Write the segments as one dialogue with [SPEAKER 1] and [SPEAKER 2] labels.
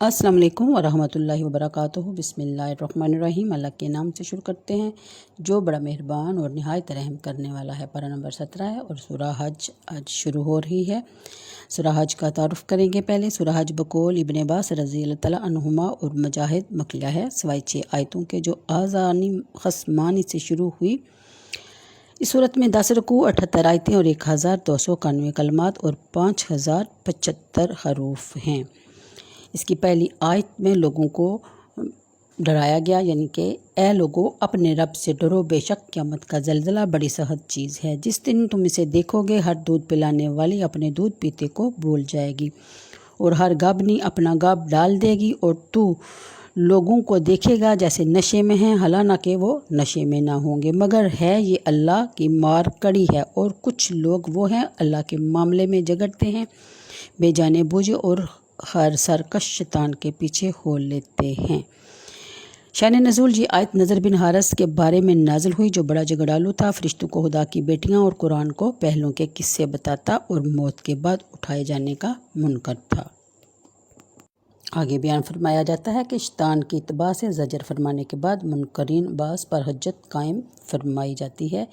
[SPEAKER 1] السلام علیکم ورحمۃ اللہ وبرکاتہ۔ بسم اللہ الرحمن الرحیم۔ اللہ کے نام سے شروع کرتے ہیں جو بڑا مہربان اور نہایت رحم کرنے والا ہے۔ پارہ نمبر 17 ہے اور سورہ حج آج شروع ہو رہی ہے۔ سورہ حج کا تعارف کریں گے پہلے۔ سورہ حج بقول ابن عباس رضی اللہ تعالیٰ عنہما اور مجاہد مکیہ ہے، سوائے 6 آیتوں کے جو آذانی خصمانی سے شروع ہوئی۔ اس صورت میں 10 رکوع، 78 آیتیں اور 1291 کلمات اور 5075 حروف ہیں۔ اس کی پہلی آیت میں لوگوں کو ڈرایا گیا، یعنی کہ اے لوگو اپنے رب سے ڈرو، بے شک قیامت کا زلزلہ بڑی سخت چیز ہے۔ جس دن تم اسے دیکھو گے، ہر دودھ پلانے والی اپنے دودھ پیتے کو بھول جائے گی اور ہر گابنی اپنا گاب ڈال دے گی، اور تو لوگوں کو دیکھے گا جیسے نشے میں ہیں، حالانکہ وہ نشے میں نہ ہوں گے، مگر ہے یہ اللہ کی مار کڑی ہے، اور کچھ لوگ وہ ہیں اللہ کے معاملے میں جھگڑتے ہیں بے جانے بوجھے اور ہر سرکش شیطان کے پیچھے ہو لیتے ہیں۔ شان نزول: یہ آیت نضر بن حارث کے بارے میں نازل ہوئی جو بڑا جھگڑالو تھا، فرشتوں کو خدا کی بیٹیاں اور قرآن کو پہلوں کے قصے بتاتا اور موت کے بعد اٹھائے جانے کا منکر تھا۔ آگے بیان فرمایا جاتا ہے کہ شیطان کی اتباع سے زجر فرمانے کے بعد منکرین باز پر حجت قائم فرمائی جاتی ہے۔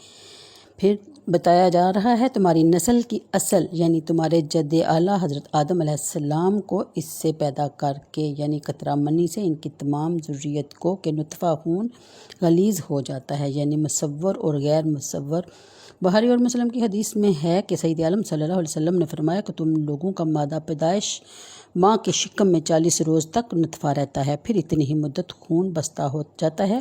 [SPEAKER 1] پھر بتایا جا رہا ہے تمہاری نسل کی اصل، یعنی تمہارے جد اعلیٰ حضرت آدم علیہ السلام کو اس سے پیدا کر کے، یعنی قطرہ منی سے ان کی تمام ذریت کو کہ نطفہ خون غلیظ ہو جاتا ہے، یعنی مصور اور غیر مصور۔ بخاری اور مسلم کی حدیث میں ہے کہ سید عالم صلی اللہ علیہ وسلم نے فرمایا کہ تم لوگوں کا مادہ پیدائش ماں کے شکم میں 40 روز تک نطفہ رہتا ہے، پھر اتنی ہی مدت خون بستہ ہو جاتا ہے،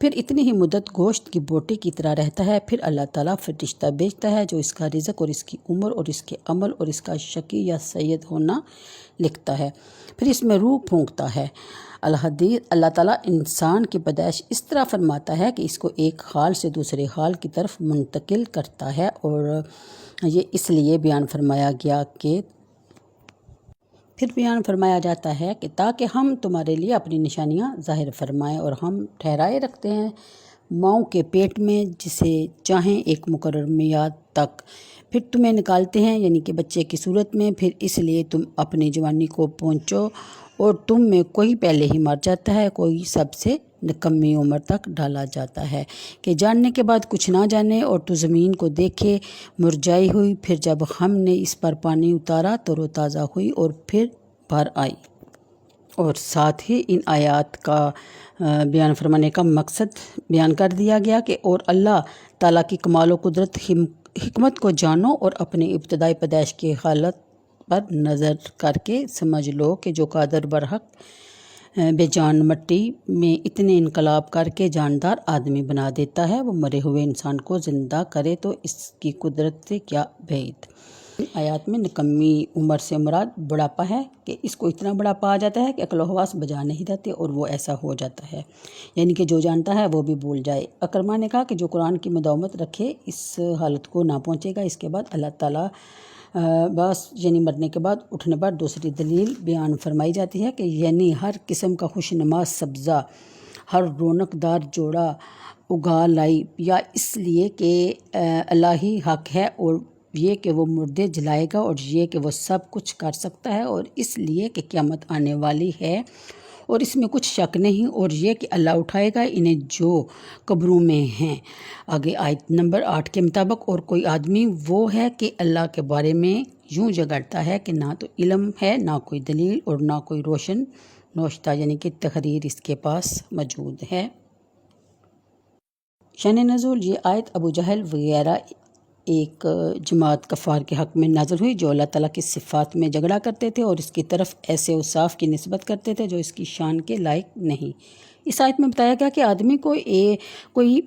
[SPEAKER 1] پھر اتنی ہی مدت گوشت کی بوٹی کی طرح رہتا ہے، پھر اللہ تعالیٰ فرشتہ بھیجتا ہے جو اس کا رزق اور اس کی عمر اور اس کے عمل اور اس کا شقی یا سعید ہونا لکھتا ہے، پھر اس میں روح پھونکتا ہے۔ اللہ تعالیٰ انسان کی پیدائش اس طرح فرماتا ہے کہ اس کو ایک حال سے دوسرے حال کی طرف منتقل کرتا ہے، اور یہ اس لیے بیان فرمایا جاتا ہے کہ تاکہ ہم تمہارے لیے اپنی نشانیاں ظاہر فرمائیں، اور ہم ٹھہرائے رکھتے ہیں ماؤں کے پیٹ میں جسے چاہیں ایک مقرر میعاد تک، پھر تمہیں نکالتے ہیں، یعنی کہ بچے کی صورت میں، پھر اس لیے تم اپنی جوانی کو پہنچو، اور تم میں کوئی پہلے ہی مر جاتا ہے، کوئی سب سے نکمی عمر تک ڈالا جاتا ہے کہ جاننے کے بعد کچھ نہ جانے، اور تو زمین کو دیکھے مرجائی ہوئی، پھر جب ہم نے اس پر پانی اتارا تو رو تازہ ہوئی اور پھر بھر آئی۔ اور ساتھ ہی ان آیات کا بیان فرمانے کا مقصد بیان کر دیا گیا کہ اور اللہ تعالیٰ کی کمال و قدرت حکمت کو جانو، اور اپنی ابتدائی پیدائش کی حالت پر نظر کر کے سمجھ لو کہ جو قادر برحق بے جان مٹی میں اتنے انقلاب کر کے جاندار آدمی بنا دیتا ہے، وہ مرے ہوئے انسان کو زندہ کرے تو اس کی قدرت سے کیا بعید۔ آیات میں نکمی عمر سے مراد بڑھاپا ہے کہ اس کو اتنا بڑھاپا آ جاتا ہے کہ عقل و حواس بجا نہیں رہتے، اور وہ ایسا ہو جاتا ہے، یعنی کہ جو جانتا ہے وہ بھی بھول جائے۔ اکرما نے کہا کہ جو قرآن کی مداومت رکھے اس حالت کو نہ پہنچے گا۔ اس کے بعد اللہ تعالیٰ بس یعنی مرنے کے بعد اٹھنے پر دوسری دلیل بیان فرمائی جاتی ہے کہ یعنی ہر قسم کا خوش نما سبزہ، ہر رونق دار جوڑا اگا لائی، یا اس لیے کہ اللہ ہی حق ہے، اور یہ کہ وہ مردے جلائے گا، اور یہ کہ وہ سب کچھ کر سکتا ہے، اور اس لیے کہ قیامت آنے والی ہے اور اس میں کچھ شک نہیں، اور یہ کہ اللہ اٹھائے گا انہیں جو قبروں میں ہیں۔ آگے آیت نمبر 8 کے مطابق اور کوئی آدمی وہ ہے کہ اللہ کے بارے میں یوں جھگڑتا ہے کہ نہ تو علم ہے، نہ کوئی دلیل، اور نہ کوئی روشن نوشتہ، یعنی کہ تحریر اس کے پاس موجود ہے۔ شان نزول: یہ آیت ابو جہل وغیرہ ایک جماعت کفار کے حق میں نازل ہوئی جو اللہ تعالیٰ کی صفات میں جھگڑا کرتے تھے اور اس کی طرف ایسے اوصاف کی نسبت کرتے تھے جو اس کی شان کے لائق نہیں۔ اس آیت میں بتایا گیا کہ آدمی کو کوئی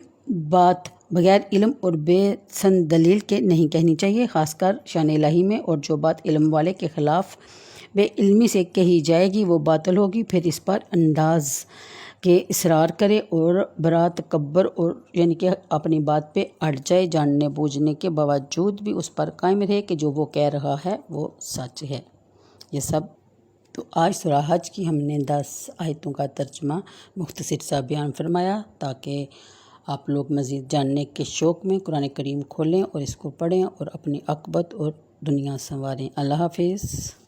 [SPEAKER 1] بات بغیر علم اور بے سند دلیل کے نہیں کہنی چاہیے، خاص کر شان الہی میں، اور جو بات علم والے کے خلاف بے علمی سے کہی جائے گی وہ باطل ہوگی۔ پھر اس پر انداز کہ اصرار کرے اور برا تکبر، اور یعنی کہ اپنی بات پہ اڑ جائے، جاننے بوجھنے کے باوجود بھی اس پر قائم رہے کہ جو وہ کہہ رہا ہے وہ سچ ہے۔ یہ سب تو آج سورہ حج کی ہم نے 10 آیتوں کا ترجمہ مختصر سا بیان فرمایا تاکہ آپ لوگ مزید جاننے کے شوق میں قرآن کریم کھولیں اور اس کو پڑھیں اور اپنی عاقبت اور دنیا سنواریں۔ اللہ حافظ۔